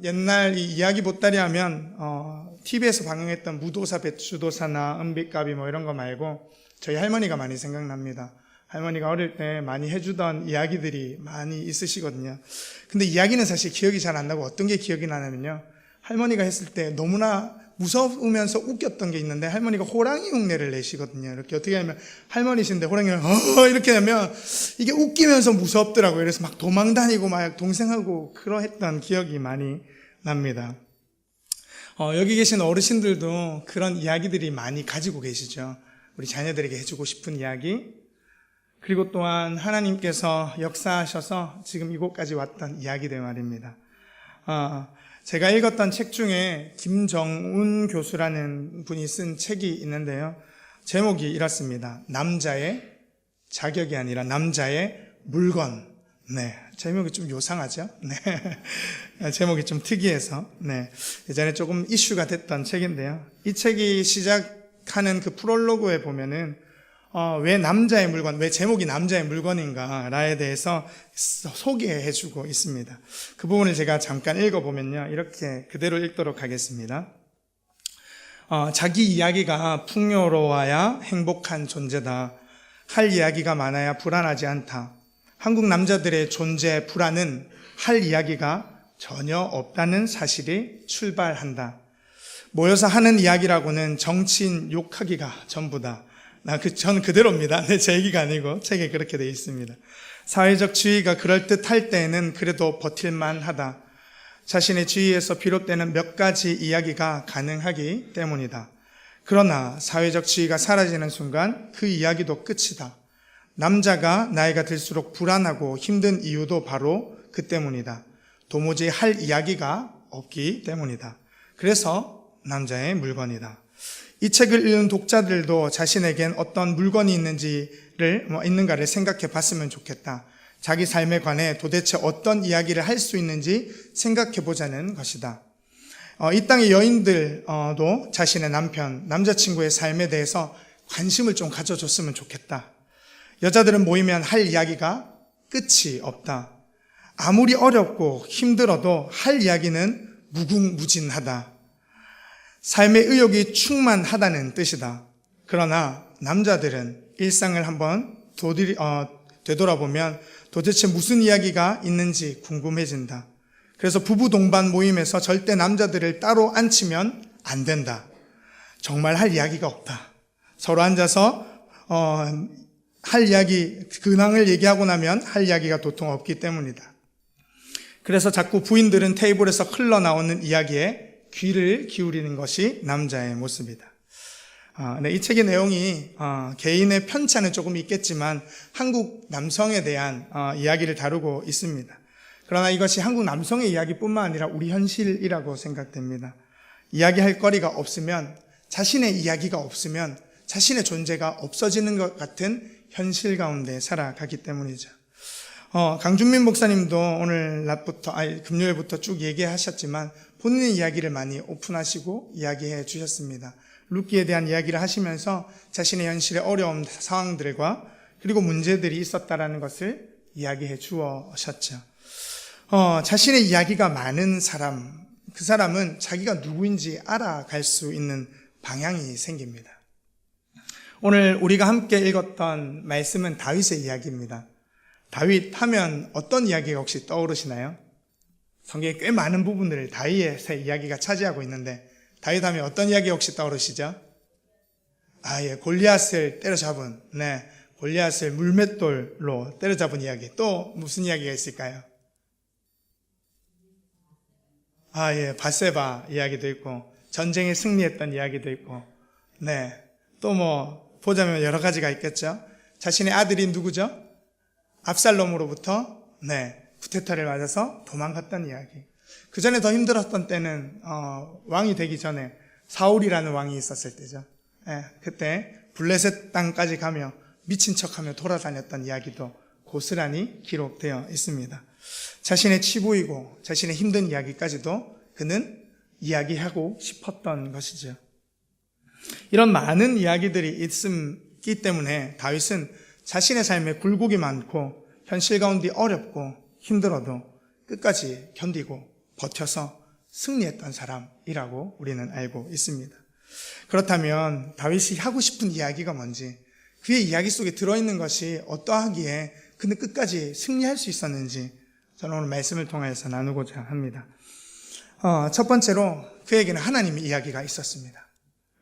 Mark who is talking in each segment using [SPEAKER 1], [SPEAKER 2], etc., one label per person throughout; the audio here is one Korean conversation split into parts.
[SPEAKER 1] 옛날 이 이야기 보따리 하면 TV에서 방영했던 무도사, 배추도사나 은빛가비 뭐 이런 거 말고 저희 할머니가 많이 생각납니다. 할머니가 어릴 때 많이 해주던 이야기들이 많이 있으시거든요. 근데 이야기는 사실 기억이 잘 안 나고 어떤 게 기억이 나냐면요, 할머니가 했을 때 너무나 무서우면서 웃겼던 게 있는데, 할머니가 호랑이 흉내를 내시거든요. 이렇게 어떻게 하면 할머니신데 호랑이를 이렇게 하면 이게 웃기면서 무섭더라고요. 그래서 막 도망 다니고 막 동생하고 그러했던 기억이 많이 납니다. 여기 계신 어르신들도 그런 이야기들이 많이 가지고 계시죠. 우리 자녀들에게 해주고 싶은 이야기, 그리고 또한 하나님께서 역사하셔서 지금 이곳까지 왔던 이야기들 말입니다. 제가 읽었던 책 중에 김정운 교수라는 분이 쓴 책이 있는데요, 제목이 이렇습니다. 남자의 자격이 아니라 남자의 물건. 네, 제목이 좀 요상하죠? 네, 제목이 좀 특이해서, 네, 예전에 조금 이슈가 됐던 책인데요, 이 책이 시작하는 그 프롤로그에 보면은 왜 남자의 물건, 왜 제목이 남자의 물건인가에 대해서 소개해주고 있습니다. 그 부분을 제가 잠깐 읽어보면요, 이렇게 그대로 읽도록 하겠습니다. 자기 이야기가 풍요로워야 행복한 존재다. 할 이야기가 많아야 불안하지 않다. 한국 남자들의 존재 불안은 할 이야기가 전혀 없다는 사실이 출발한다. 모여서 하는 이야기라고는 정치인 욕하기가 전부다. 저는 그대로입니다. 제 얘기가 아니고 책에 그렇게 되어 있습니다. 사회적 지위가 그럴듯할 때에는 그래도 버틸만 하다. 자신의 지위에서 비롯되는 몇 가지 이야기가 가능하기 때문이다. 그러나 사회적 지위가 사라지는 순간 그 이야기도 끝이다. 남자가 나이가 들수록 불안하고 힘든 이유도 바로 그 때문이다. 도무지 할 이야기가 없기 때문이다. 그래서 남자의 물건이다. 이 책을 읽는 독자들도 자신에겐 어떤 물건이 있는가를 생각해 봤으면 좋겠다. 자기 삶에 관해 도대체 어떤 이야기를 할 수 있는지 생각해 보자는 것이다. 이 땅의 여인들도 자신의 남자친구의 삶에 대해서 관심을 좀 가져줬으면 좋겠다. 여자들은 모이면 할 이야기가 끝이 없다. 아무리 어렵고 힘들어도 할 이야기는 무궁무진하다. 삶의 의욕이 충만하다는 뜻이다. 그러나 남자들은 일상을 한번 되돌아보면 도대체 무슨 이야기가 있는지 궁금해진다. 그래서 부부 동반 모임에서 절대 남자들을 따로 앉히면 안 된다. 정말 할 이야기가 없다. 서로 앉아서 할 이야기, 근황을 얘기하고 나면 할 이야기가 도통 없기 때문이다. 그래서 자꾸 부인들은 테이블에서 흘러나오는 이야기에 귀를 기울이는 것이 남자의 모습이다. 네, 이 책의 내용이 개인의 편차는 조금 있겠지만 한국 남성에 대한 이야기를 다루고 있습니다. 그러나 이것이 한국 남성의 이야기뿐만 아니라 우리 현실이라고 생각됩니다. 이야기할 거리가 없으면, 자신의 이야기가 없으면 자신의 존재가 없어지는 것 같은 현실 가운데 살아가기 때문이죠. 강준민 목사님도 오늘 금요일부터 쭉 얘기하셨지만 본인의 이야기를 많이 오픈하시고 이야기해 주셨습니다. 룻기에 대한 이야기를 하시면서 자신의 현실의 어려운 상황들과 그리고 문제들이 있었다라는 것을 이야기해 주셨죠. 자신의 이야기가 많은 사람, 그 사람은 자기가 누구인지 알아갈 수 있는 방향이 생깁니다. 오늘 우리가 함께 읽었던 말씀은 다윗의 이야기입니다. 다윗 하면 어떤 이야기가 혹시 떠오르시나요? 성경에 꽤 많은 부분들을 다윗의 이야기가 차지하고 있는데, 다윗 하면 어떤 이야기 혹시 떠오르시죠? 골리앗을 때려잡은, 골리앗을 물맷돌로 때려잡은 이야기. 또 무슨 이야기가 있을까요? 밧세바 이야기도 있고, 전쟁에 승리했던 이야기도 있고, 또 보자면 여러 가지가 있겠죠. 자신의 아들이 누구죠? 압살롬으로부터 쿠데타를 맞아서 도망갔던 이야기. 그 전에 더 힘들었던 때는 왕이 되기 전에 사울이라는 왕이 있었을 때죠. 그때 블레셋 땅까지 가며 미친 척하며 돌아다녔던 이야기도 고스란히 기록되어 있습니다. 자신의 치부이고 자신의 힘든 이야기까지도 그는 이야기하고 싶었던 것이죠. 이런 많은 이야기들이 있기 때문에 다윗은 자신의 삶에 굴곡이 많고 현실 가운데 어렵고 힘들어도 끝까지 견디고 버텨서 승리했던 사람이라고 우리는 알고 있습니다. 그렇다면 다윗이 하고 싶은 이야기가 뭔지, 그의 이야기 속에 들어있는 것이 어떠하기에 그는 끝까지 승리할 수 있었는지 저는 오늘 말씀을 통해서 나누고자 합니다. 첫 번째로 그에게는 하나님의 이야기가 있었습니다.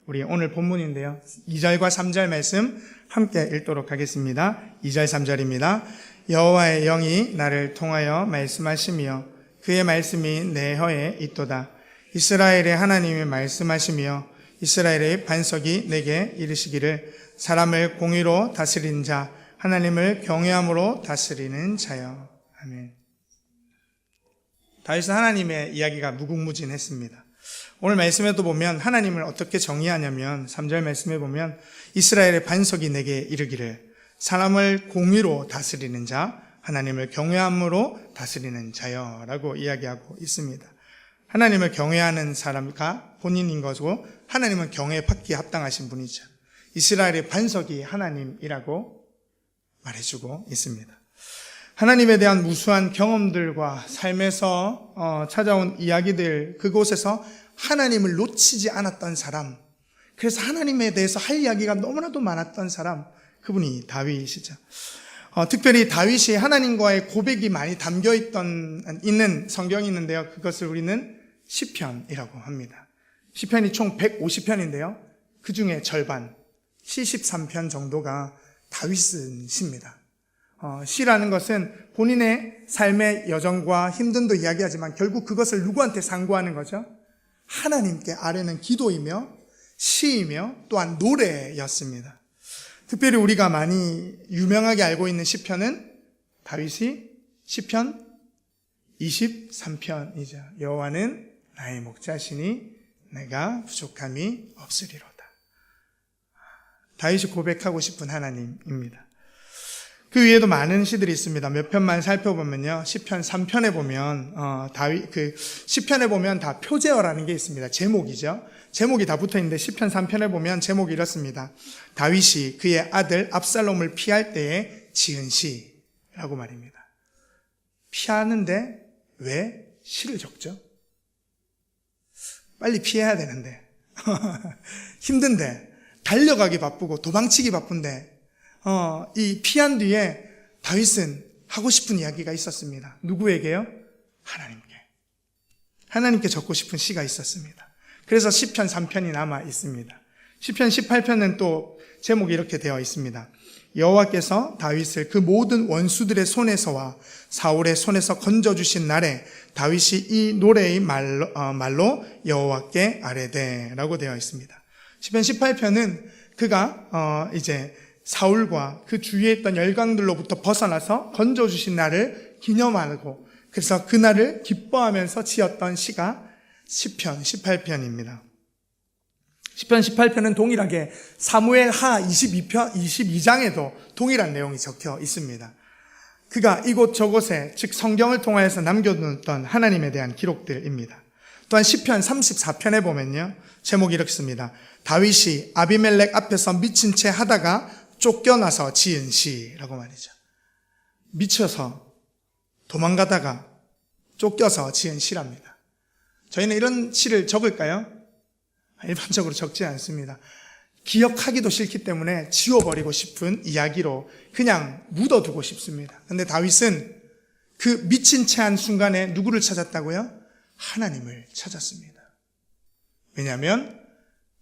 [SPEAKER 1] 우리 오늘 본문인데요, 2절과 3절 말씀 함께 읽도록 하겠습니다. 2절 3절입니다. 여호와의 영이 나를 통하여 말씀하시며 그의 말씀이 내 혀에 있도다. 이스라엘의 하나님이 말씀하시며 이스라엘의 반석이 내게 이르시기를 사람을 공의로 다스리는 자, 하나님을 경외함으로 다스리는 자여. 아멘. 다윗은 하나님의 이야기가 무궁무진했습니다. 오늘 말씀에도 보면 하나님을 어떻게 정의하냐면 3절 말씀에 보면 이스라엘의 반석이 내게 이르기를 사람을 공의로 다스리는 자, 하나님을 경외함으로 다스리는 자여 라고 이야기하고 있습니다. 하나님을 경외하는 사람과 본인인 것이고 하나님은 경외받기에 합당하신 분이죠. 이스라엘의 반석이 하나님이라고 말해주고 있습니다. 하나님에 대한 무수한 경험들과 삶에서 찾아온 이야기들, 그곳에서 하나님을 놓치지 않았던 사람, 그래서 하나님에 대해서 할 이야기가 너무나도 많았던 사람, 그분이 다윗이죠. 특별히 다윗이 하나님과의 고백이 많이 있는 성경이 있는데요, 그것을 우리는 시편이라고 합니다. 시편이 총 150편인데요 그 중에 절반 73편 정도가 다윗은 시입니다. 시라는 것은 본인의 삶의 여정과 힘듦도 이야기하지만 결국 그것을 누구한테 상고하는 거죠? 하나님께 아뢰는 기도이며 시이며 또한 노래였습니다. 특별히 우리가 많이 유명하게 알고 있는 시편은 다윗이 시편 23편이죠. 여호와는 나의 목자시니 내가 부족함이 없으리로다. 다윗이 고백하고 싶은 하나님입니다. 그 위에도 많은 시들이 있습니다. 몇 편만 살펴보면요, 시편 3편에 보면 시편에 보면 다 표제어라는 게 있습니다. 제목이죠. 제목이 다 붙어있는데 시편 3편에 보면 제목이 이렇습니다. 다윗이 그의 아들 압살롬을 피할 때에 지은 시라고 말입니다. 피하는데 왜 시를 적죠? 빨리 피해야 되는데 힘든데, 달려가기 바쁘고 도망치기 바쁜데 이 피한 뒤에 다윗은 하고 싶은 이야기가 있었습니다. 누구에게요? 하나님께 적고 싶은 시가 있었습니다. 그래서 시편 3편이 남아 있습니다. 시편 18편은 또 제목이 이렇게 되어 있습니다. 여호와께서 다윗을 그 모든 원수들의 손에서와 사울의 손에서 건져주신 날에 다윗이 이 노래의 말로 여호와께 아뢰되 라고 되어 있습니다. 시편 18편은 그가 이제 사울과 그 주위에 있던 열강들로부터 벗어나서 건져주신 날을 기념하고, 그래서 그날을 기뻐하면서 지었던 시가 시편 18편입니다. 시편 18편은 동일하게 사무엘 하 22장에도 동일한 내용이 적혀 있습니다. 그가 이곳저곳에, 즉 성경을 통하여서 남겨놓았던 하나님에 대한 기록들입니다. 또한 시편 34편에 보면요, 제목이 이렇게 씁니다. 다윗이 아비멜렉 앞에서 미친 채 하다가 쫓겨나서 지은 시라고 말이죠. 미쳐서 도망가다가 쫓겨서 지은 시랍니다. 저희는 이런 시를 적을까요? 일반적으로 적지 않습니다. 기억하기도 싫기 때문에 지워버리고 싶은 이야기로 그냥 묻어두고 싶습니다. 그런데 다윗은 그 미친 채 한 순간에 누구를 찾았다고요? 하나님을 찾았습니다. 왜냐하면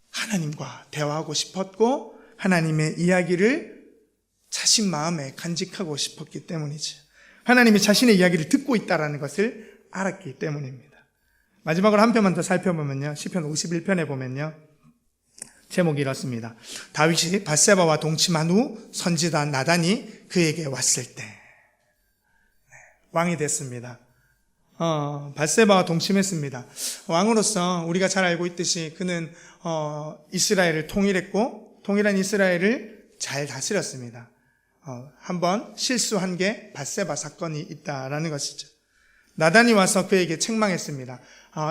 [SPEAKER 1] 하나님과 대화하고 싶었고 하나님의 이야기를 자신 마음에 간직하고 싶었기 때문이죠. 하나님이 자신의 이야기를 듣고 있다는 것을 알았기 때문입니다. 마지막으로 한 편만 더 살펴보면요, 시편 51편에 보면요, 제목이 이렇습니다. 다윗이 밧세바와 동침한 후 선지자 나단이 그에게 왔을 때 왕이 됐습니다. 밧세바와 동침했습니다. 왕으로서 우리가 잘 알고 있듯이 그는 이스라엘을 통일했고 통일한 이스라엘을 잘 다스렸습니다. 한번 실수한 게 밧세바 사건이 있다라는 것이죠. 나단이 와서 그에게 책망했습니다.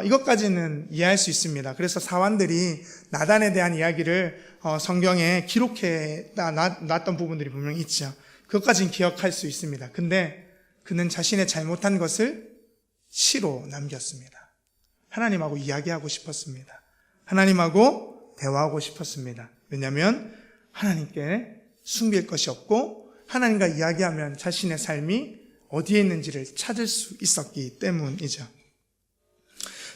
[SPEAKER 1] 이것까지는 이해할 수 있습니다. 그래서 사환들이 나단에 대한 이야기를 성경에 기록해 놨던 부분들이 분명히 있죠. 그것까지는 기억할 수 있습니다. 근데 그는 자신의 잘못한 것을 시로 남겼습니다. 하나님하고 이야기하고 싶었습니다. 하나님하고 대화하고 싶었습니다. 왜냐하면 하나님께 숨길 것이 없고 하나님과 이야기하면 자신의 삶이 어디에 있는지를 찾을 수 있었기 때문이죠.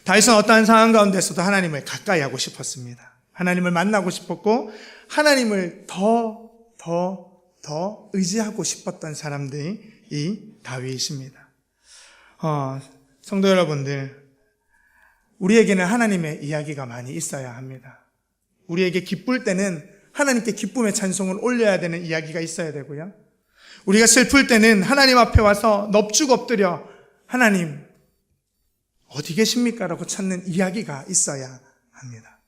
[SPEAKER 1] 다윗은 어떠한 상황 가운데서도 하나님을 가까이 하고 싶었습니다. 하나님을 만나고 싶었고 하나님을 더 의지하고 싶었던 사람들이 이 다윗입니다. 성도 여러분들, 우리에게는 하나님의 이야기가 많이 있어야 합니다. 우리에게 기쁠 때는 하나님께 기쁨의 찬송을 올려야 되는 이야기가 있어야 되고요. 우리가 슬플 때는 하나님 앞에 와서 넙죽 엎드려 하나님 어디 계십니까? 라고 찾는 이야기가 있어야 합니다.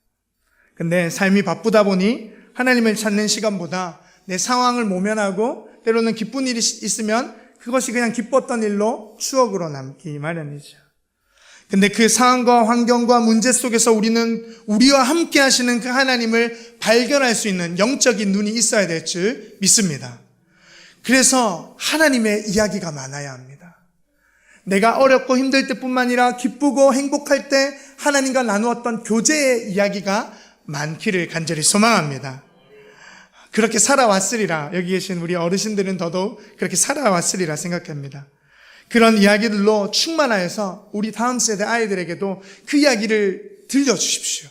[SPEAKER 1] 근데 삶이 바쁘다 보니 하나님을 찾는 시간보다 내 상황을 모면하고 때로는 기쁜 일이 있으면 그것이 그냥 기뻤던 일로 추억으로 남기 마련이죠. 근데 그 상황과 환경과 문제 속에서 우리는 우리와 함께 하시는 그 하나님을 발견할 수 있는 영적인 눈이 있어야 될 줄 믿습니다. 그래서 하나님의 이야기가 많아야 합니다. 내가 어렵고 힘들 때뿐만 아니라 기쁘고 행복할 때 하나님과 나누었던 교제의 이야기가 많기를 간절히 소망합니다. 그렇게 살아왔으리라. 여기 계신 우리 어르신들은 더더욱 그렇게 살아왔으리라 생각합니다. 그런 이야기들로 충만하여서 우리 다음 세대 아이들에게도 그 이야기를 들려주십시오.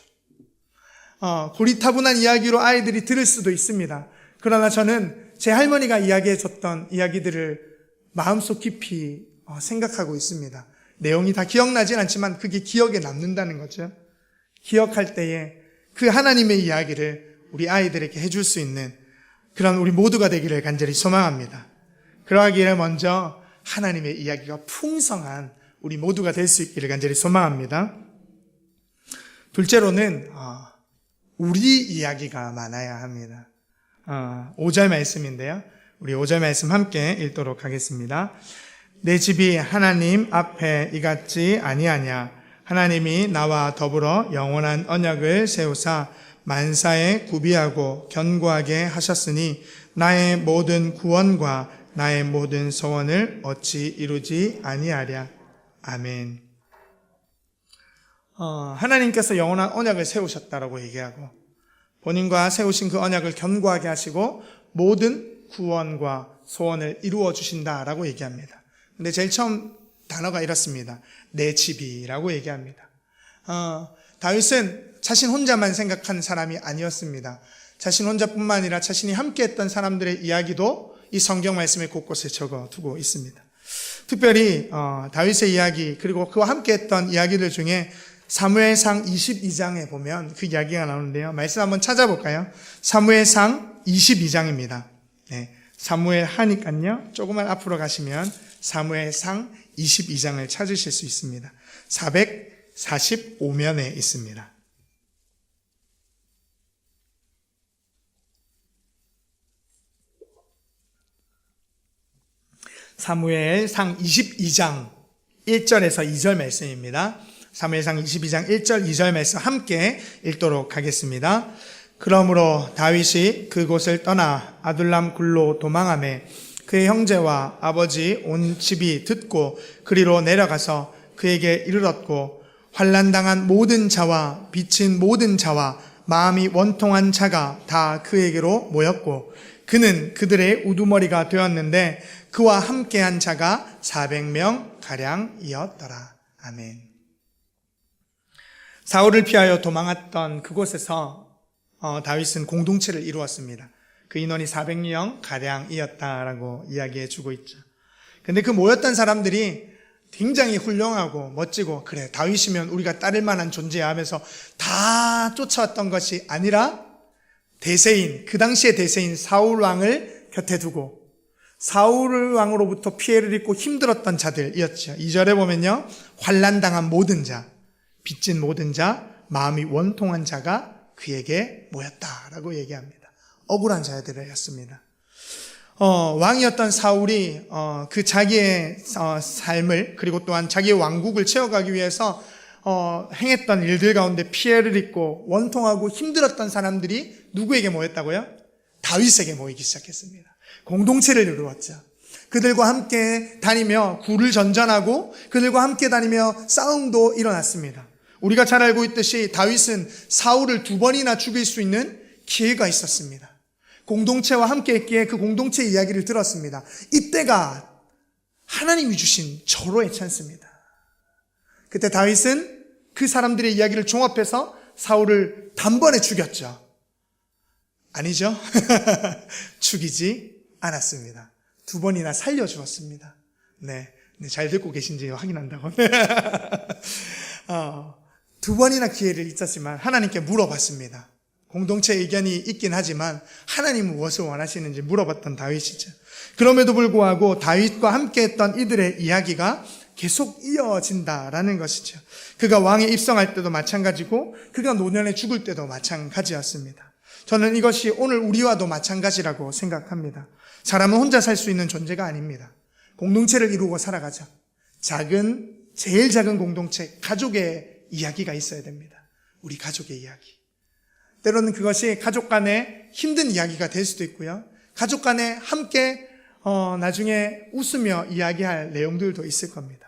[SPEAKER 1] 고리타분한 이야기로 아이들이 들을 수도 있습니다. 그러나 저는 제 할머니가 이야기해줬던 이야기들을 마음속 깊이 생각하고 있습니다. 내용이 다 기억나진 않지만 그게 기억에 남는다는 거죠. 기억할 때에 그 하나님의 이야기를 우리 아이들에게 해줄 수 있는 그런 우리 모두가 되기를 간절히 소망합니다. 그러하기를 먼저 하나님의 이야기가 풍성한 우리 모두가 될 수 있기를 간절히 소망합니다. 둘째로는 우리 이야기가 많아야 합니다. 5절 말씀인데요. 우리 5절 말씀 함께 읽도록 하겠습니다. 내 집이 하나님 앞에 이같지 아니하냐. 하나님이 나와 더불어 영원한 언약을 세우사 만사에 구비하고 견고하게 하셨으니 나의 모든 구원과 나의 모든 소원을 어찌 이루지 아니하랴. 아멘. 하나님께서 영원한 언약을 세우셨다라고 얘기하고 본인과 세우신 그 언약을 견고하게 하시고 모든 구원과 소원을 이루어 주신다라고 얘기합니다. 근데 제일 처음 단어가 이렇습니다. 내 집이라고 얘기합니다. 다윗은 자신 혼자만 생각한 사람이 아니었습니다. 자신 혼자뿐만 아니라 자신이 함께했던 사람들의 이야기도 이 성경 말씀에 곳곳에 적어두고 있습니다. 특별히 다윗의 이야기 그리고 그와 함께했던 이야기들 중에 사무엘상 22장에 보면 그 이야기가 나오는데요. 말씀 한번 찾아볼까요? 사무엘상 22장입니다. 네, 사무엘 하니까요. 조금만 앞으로 가시면 사무엘상 22장을 찾으실 수 있습니다. 445면에 있습니다. 사무엘상 22장 1절에서 2절 말씀입니다. 사무엘상 22장 1절 2절 말씀 함께 읽도록 하겠습니다. 그러므로 다윗이 그곳을 떠나 아둘람 굴로 도망하매 그의 형제와 아버지 온 집이 듣고 그리로 내려가서 그에게 이르렀고 환난당한 모든 자와 비친 모든 자와 마음이 원통한 자가 다 그에게로 모였고 그는 그들의 우두머리가 되었는데 그와 함께한 자가 400명 가량이었더라. 아멘. 사울을 피하여 도망했던 그곳에서 다윗은 공동체를 이루었습니다. 그 인원이 400명 가량이었다라고 이야기해 주고 있죠. 근데 그 모였던 사람들이 굉장히 훌륭하고 멋지고 그래 다윗이면 우리가 따를 만한 존재야 하면서 다 쫓아왔던 것이 아니라 대세인 그 당시의 대세인 사울 왕을 곁에 두고 사울 왕으로부터 피해를 입고 힘들었던 자들이었죠. 2절에 보면요. 환난당한 모든 자, 빚진 모든 자, 마음이 원통한 자가 그에게 모였다라고 얘기합니다. 억울한 자들이었습니다. 왕이었던 사울이 그 자기의 삶을 그리고 또한 자기의 왕국을 채워가기 위해서 행했던 일들 가운데 피해를 입고 원통하고 힘들었던 사람들이 누구에게 모였다고요? 다윗에게 모이기 시작했습니다. 공동체를 이루었죠. 그들과 함께 다니며 굴을 전전하고 그들과 함께 다니며 싸움도 일어났습니다. 우리가 잘 알고 있듯이 다윗은 사울을 2번이나 죽일 수 있는 기회가 있었습니다. 공동체와 함께 했기에 그 공동체 이야기를 들었습니다. 이때가 하나님이 주신 절호의 찬스입니다. 그때 다윗은 그 사람들의 이야기를 종합해서 사울을 단번에 죽였죠. 아니죠? 죽이지 않았습니다. 2번이나 살려주었습니다. 네, 잘 듣고 계신지 확인한다고. 2번이나 기회를 있었지만 하나님께 물어봤습니다. 공동체 의견이 있긴 하지만 하나님은 무엇을 원하시는지 물어봤던 다윗이죠. 그럼에도 불구하고 다윗과 함께했던 이들의 이야기가 계속 이어진다라는 것이죠. 그가 왕에 입성할 때도 마찬가지고 그가 노년에 죽을 때도 마찬가지였습니다. 저는 이것이 오늘 우리와도 마찬가지라고 생각합니다. 사람은 혼자 살 수 있는 존재가 아닙니다. 공동체를 이루고 살아가죠. 제일 작은 공동체, 가족의 이야기가 있어야 됩니다. 우리 가족의 이야기. 때로는 그것이 가족 간에 힘든 이야기가 될 수도 있고요. 가족 간에 함께 나중에 웃으며 이야기할 내용들도 있을 겁니다.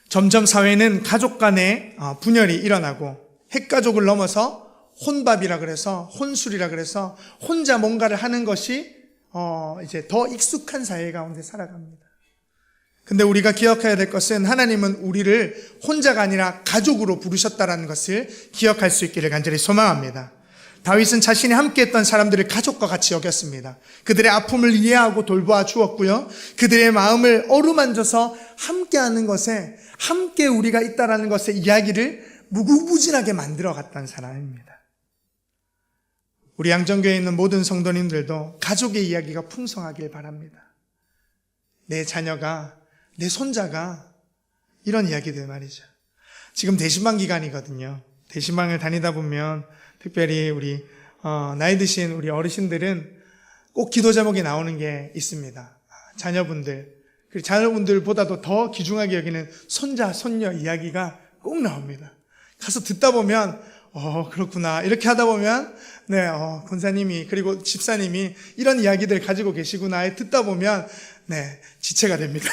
[SPEAKER 1] 점점 사회는 가족 간에 분열이 일어나고 핵가족을 넘어서 혼밥이라 그래서 혼술이라 그래서 혼자 뭔가를 하는 것이 이제 더 익숙한 사회 가운데 살아갑니다. 근데 우리가 기억해야 될 것은 하나님은 우리를 혼자가 아니라 가족으로 부르셨다는 것을 기억할 수 있기를 간절히 소망합니다. 다윗은 자신이 함께했던 사람들을 가족과 같이 여겼습니다. 그들의 아픔을 이해하고 돌보아 주었고요. 그들의 마음을 어루만져서 함께하는 것에 함께 우리가 있다라는 것의 이야기를 무궁무진하게 만들어갔던 사람입니다. 우리 양정교회에 있는 모든 성도님들도 가족의 이야기가 풍성하길 바랍니다. 내 자녀가, 내 손자가 이런 이야기들 말이죠. 지금 대신방 기간이거든요. 대신방을 다니다 보면 특별히 우리 나이 드신 우리 어르신들은 꼭 기도 제목에 나오는 게 있습니다. 자녀분들, 그리고 자녀분들보다도 더 귀중하게 여기는 손자, 손녀 이야기가 꼭 나옵니다. 가서 듣다 보면 그렇구나 이렇게 하다 보면 권사님이 그리고 집사님이 이런 이야기들 가지고 계시구나 듣다 보면 지체가 됩니다.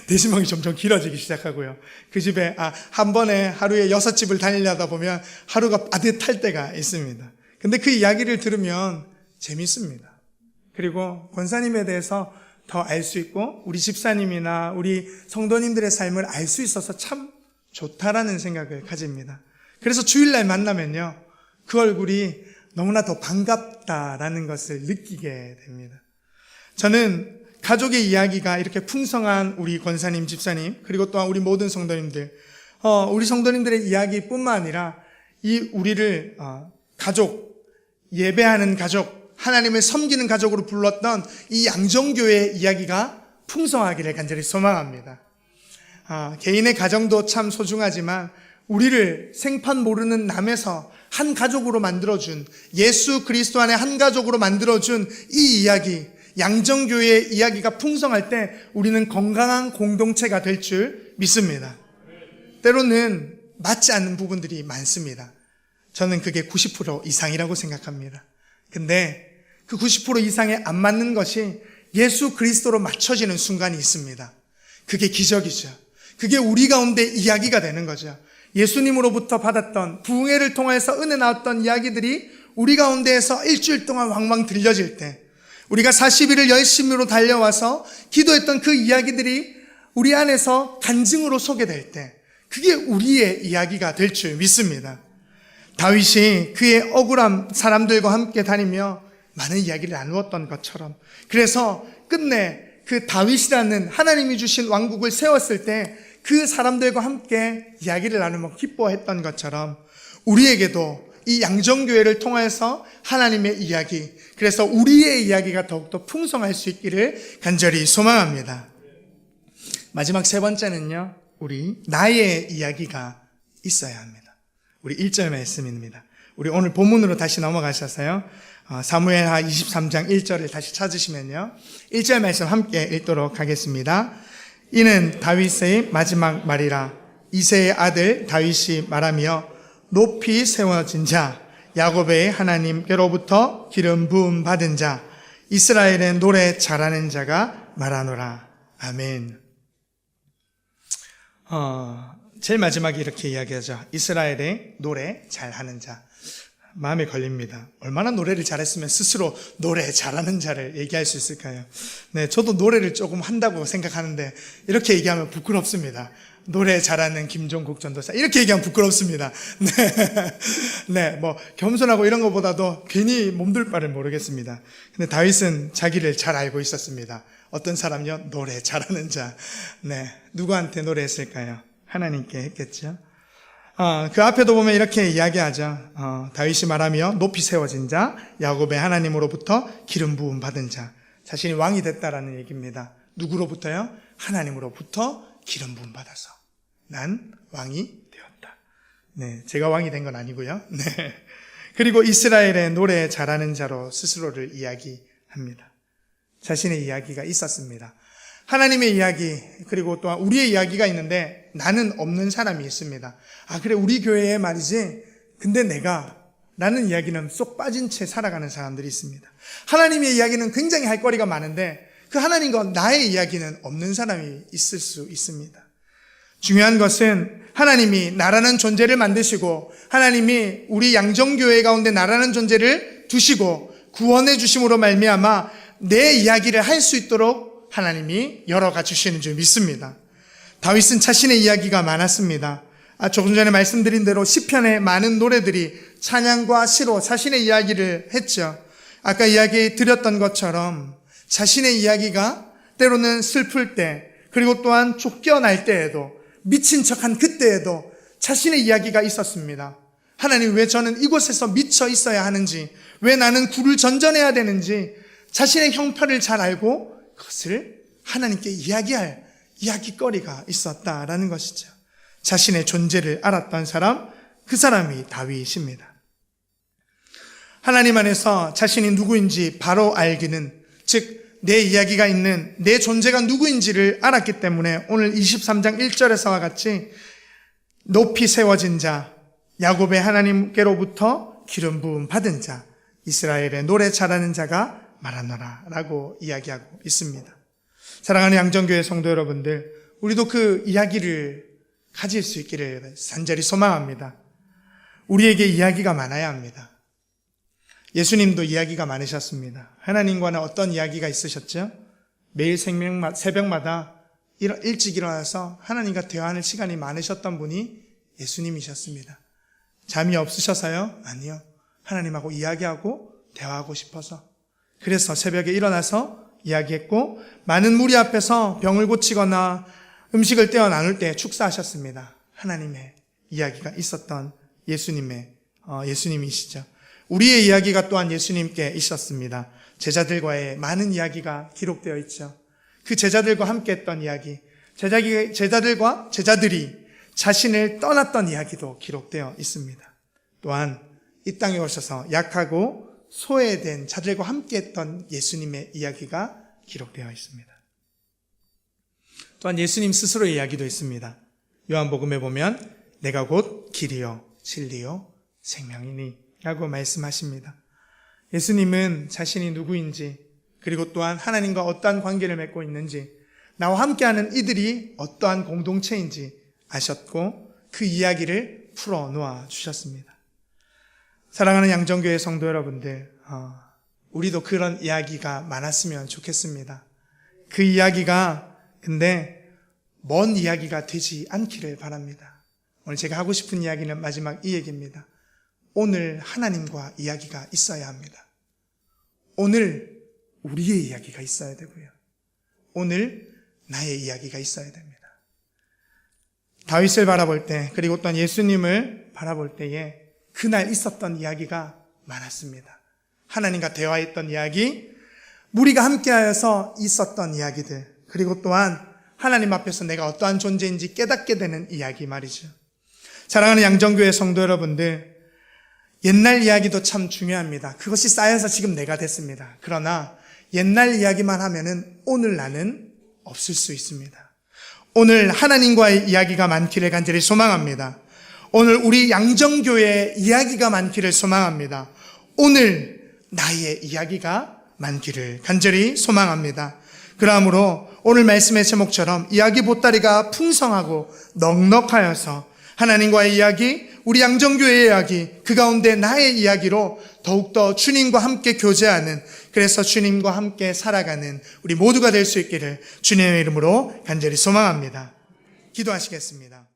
[SPEAKER 1] 대신방이 점점 길어지기 시작하고요. 그 집에 한 번에 하루에 6집을 다니려다 보면 하루가 빠듯할 때가 있습니다. 근데 그 이야기를 들으면 재밌습니다. 그리고 권사님에 대해서 더 알 수 있고 우리 집사님이나 우리 성도님들의 삶을 알 수 있어서 참 좋다라는 생각을 가집니다. 그래서 주일날 만나면요, 그 얼굴이 너무나 더 반갑다라는 것을 느끼게 됩니다. 저는 가족의 이야기가 이렇게 풍성한 우리 권사님, 집사님, 그리고 또한 우리 모든 성도님들, 우리 성도님들의 이야기뿐만 아니라 우리를 가족, 예배하는 가족, 하나님을 섬기는 가족으로 불렀던 이 양정교회의 이야기가 풍성하기를 간절히 소망합니다. 개인의 가정도 참 소중하지만 우리를 생판 모르는 남에서 한 가족으로 만들어준, 예수 그리스도 안에 한 가족으로 만들어준 이 이야기, 양정교회의 이야기가 풍성할 때 우리는 건강한 공동체가 될 줄 믿습니다. 때로는 맞지 않는 부분들이 많습니다. 저는 그게 90% 이상이라고 생각합니다. 근데 그 90% 이상에 안 맞는 것이 예수 그리스도로 맞춰지는 순간이 있습니다. 그게 기적이죠. 그게 우리 가운데 이야기가 되는 거죠. 예수님으로부터 받았던 부흥회를 통해서 은혜 나왔던 이야기들이 우리 가운데에서 일주일 동안 왕왕 들려질 때, 우리가 40일을 열심으로 달려와서 기도했던 그 이야기들이 우리 안에서 간증으로 소개될 때, 그게 우리의 이야기가 될 줄 믿습니다. 다윗이 그의 억울한 사람들과 함께 다니며 많은 이야기를 나누었던 것처럼, 그래서 끝내 그 다윗이라는 하나님이 주신 왕국을 세웠을 때 그 사람들과 함께 이야기를 나누며 기뻐했던 것처럼 우리에게도 이 양정교회를 통해서 하나님의 이야기, 그래서 우리의 이야기가 더욱더 풍성할 수 있기를 간절히 소망합니다. 마지막 3번째는요, 나의 이야기가 있어야 합니다. 우리 1절 말씀입니다. 우리 오늘 본문으로 다시 넘어가셔서요, 사무엘하 23장 1절을 다시 찾으시면요, 1절 말씀 함께 읽도록 하겠습니다. 이는 다윗의 마지막 말이라. 이새의 아들 다윗이 말하며 높이 세워진 자, 야곱의 하나님께로부터 기름 부음 받은 자, 이스라엘의 노래 잘하는 자가 말하노라. 아멘. 제일 마지막에 이렇게 이야기하죠. 이스라엘의 노래 잘하는 자. 마음에 걸립니다. 얼마나 노래를 잘했으면 스스로 노래 잘하는 자를 얘기할 수 있을까요? 네, 저도 노래를 조금 한다고 생각하는데 이렇게 얘기하면 부끄럽습니다. 노래 잘하는 김종국 전도사 이렇게 얘기하면 부끄럽습니다. 네, 뭐 겸손하고 이런 것보다도 괜히 몸둘 바를 모르겠습니다. 근데 다윗은 자기를 잘 알고 있었습니다. 어떤 사람요? 노래 잘하는 자. 네, 누구한테 노래했을까요? 하나님께 했겠죠. 그 앞에도 보면 이렇게 이야기하죠. 다윗이 말하며 높이 세워진 자, 야곱의 하나님으로부터 기름 부음 받은 자. 자신이 왕이 됐다라는 얘기입니다. 누구로부터요? 하나님으로부터 기름 부음 받아서 난 왕이 되었다. 네, 제가 왕이 된 건 아니고요. 네. 그리고 이스라엘의 노래 잘하는 자로 스스로를 이야기합니다. 자신의 이야기가 있었습니다. 하나님의 이야기, 그리고 또한 우리의 이야기가 있는데 나는 없는 사람이 있습니다. 그래, 우리 교회에 말이지. 근데 라는 이야기는 쏙 빠진 채 살아가는 사람들이 있습니다. 하나님의 이야기는 굉장히 할 거리가 많은데 그 하나님과 나의 이야기는 없는 사람이 있을 수 있습니다. 중요한 것은 하나님이 나라는 존재를 만드시고 하나님이 우리 양정교회 가운데 나라는 존재를 두시고 구원해 주심으로 말미암아 내 이야기를 할 수 있도록 하나님이 열어가 주시는 줄 믿습니다. 다윗은 자신의 이야기가 많았습니다. 조금 전에 말씀드린 대로 시편의 많은 노래들이 찬양과 시로 자신의 이야기를 했죠. 아까 이야기 드렸던 것처럼 자신의 이야기가 때로는 슬플 때, 그리고 또한 쫓겨날 때에도, 미친 척한 그때에도 자신의 이야기가 있었습니다. 하나님, 왜 저는 이곳에서 미쳐 있어야 하는지, 왜 나는 굴을 전전해야 되는지 자신의 형편을 잘 알고 그것을 하나님께 이야기할 이야기거리가 있었다라는 것이죠. 자신의 존재를 알았던 사람, 그 사람이 다윗입니다. 하나님 안에서 자신이 누구인지 바로 알기는, 즉 내 이야기가 있는 내 존재가 누구인지를 알았기 때문에 오늘 23장 1절에서와 같이 높이 세워진 자, 야곱의 하나님께로부터 기름 부음 받은 자, 이스라엘의 노래 잘하는 자가 말하노라 라고 이야기하고 있습니다. 사랑하는 양정교회 성도 여러분들, 우리도 그 이야기를 가질 수 있기를 간절히 소망합니다. 우리에게 이야기가 많아야 합니다. 예수님도 이야기가 많으셨습니다. 하나님과는 어떤 이야기가 있으셨죠? 매일 새벽마다 일찍 일어나서 하나님과 대화하는 시간이 많으셨던 분이 예수님이셨습니다. 잠이 없으셔서요? 아니요. 하나님하고 이야기하고 대화하고 싶어서. 그래서 새벽에 일어나서 이야기했고, 많은 무리 앞에서 병을 고치거나 음식을 떼어 나눌 때 축사하셨습니다. 하나님의 이야기가 있었던 예수님이시죠. 우리의 이야기가 또한 예수님께 있었습니다. 제자들과의 많은 이야기가 기록되어 있죠. 그 제자들과 함께 했던 이야기, 제자들이 자신을 떠났던 이야기도 기록되어 있습니다. 또한 이 땅에 오셔서 약하고 소외된 자들과 함께 했던 예수님의 이야기가 기록되어 있습니다. 또한 예수님 스스로의 이야기도 있습니다. 요한복음에 보면 내가 곧 길이요 진리요 생명이니 라고 말씀하십니다. 예수님은 자신이 누구인지, 그리고 또한 하나님과 어떠한 관계를 맺고 있는지, 나와 함께하는 이들이 어떠한 공동체인지 아셨고 그 이야기를 풀어놓아 주셨습니다. 사랑하는 양정교회 성도 여러분들, 우리도 그런 이야기가 많았으면 좋겠습니다. 그 이야기가 근데 먼 이야기가 되지 않기를 바랍니다. 오늘 제가 하고 싶은 이야기는 마지막 이 얘기입니다. 오늘 하나님과 이야기가 있어야 합니다. 오늘 우리의 이야기가 있어야 되고요. 오늘 나의 이야기가 있어야 됩니다. 다윗을 바라볼 때, 그리고 또한 예수님을 바라볼 때에 그날 있었던 이야기가 많았습니다. 하나님과 대화했던 이야기, 무리가 함께하여서 있었던 이야기들, 그리고 또한 하나님 앞에서 내가 어떠한 존재인지 깨닫게 되는 이야기 말이죠. 사랑하는 양정교회 성도 여러분들, 옛날 이야기도 참 중요합니다. 그것이 쌓여서 지금 내가 됐습니다. 그러나 옛날 이야기만 하면은 오늘 나는 없을 수 있습니다. 오늘 하나님과의 이야기가 많기를 간절히 소망합니다. 오늘 우리 양정교회의 이야기가 많기를 소망합니다. 오늘 나의 이야기가 많기를 간절히 소망합니다. 그러므로 오늘 말씀의 제목처럼 이야기 보따리가 풍성하고 넉넉하여서 하나님과의 이야기, 우리 양정교회의 이야기, 그 가운데 나의 이야기로 더욱더 주님과 함께 교제하는, 그래서 주님과 함께 살아가는 우리 모두가 될 수 있기를 주님의 이름으로 간절히 소망합니다. 기도하시겠습니다.